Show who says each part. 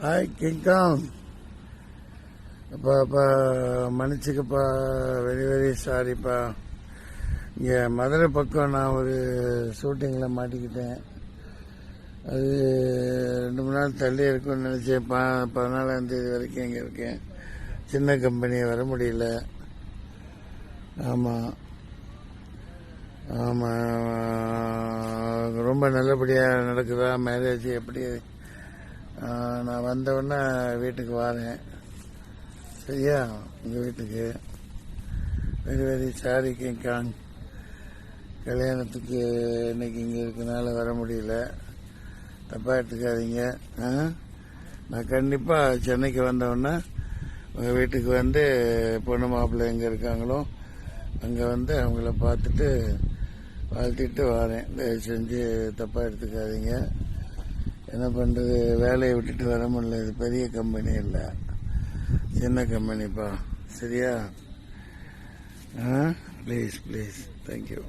Speaker 1: Hi King Kong. அப்பா மன்னிச்சுக்கப்பா, very very சாரிப்பா. இங்கே மதுரை பக்கம் நான் ஒரு ஷூட்டிங்கில் மாட்டிக்கிட்டேன். அது 2-3 நாள் தள்ளி இருக்கும்னு நினச்சேன். 14ஆம் தேதி வரைக்கும் இங்கே இருக்கேன். சின்ன கம்பெனி வர முடியல. ஆமாம் ரொம்ப நல்லபடியாக நடக்குதா மேரேஜ்? எப்படி? நான் வந்தவுடனே வீட்டுக்கு வரேன், சரியா? உங்கள் வீட்டுக்கு வெரி வெரி சாரி கிங்காங். கல்யாணத்துக்கு இன்னைக்கு இங்கே இருக்கனால வர முடியல, தப்பாக எடுத்துக்காதீங்க. நான் கண்டிப்பாக சென்னைக்கு வந்தவுடனே உங்கள் வீட்டுக்கு வந்து பொண்ணு மாப்பிள்ளை எங்கே இருக்காங்களோ அங்கே வந்து அவங்கள பார்த்துட்டு வாழ்த்திட்டு வரேன். தயவு செஞ்சு தப்பாக எடுத்துக்காதீங்க. என்ன பண்ணுறது, வேலையை விட்டுட்டு வர முடியல. இது பெரிய கம்பெனி இல்லை, சின்ன கம்பெனிப்பா, சரியா? Please please, thank you.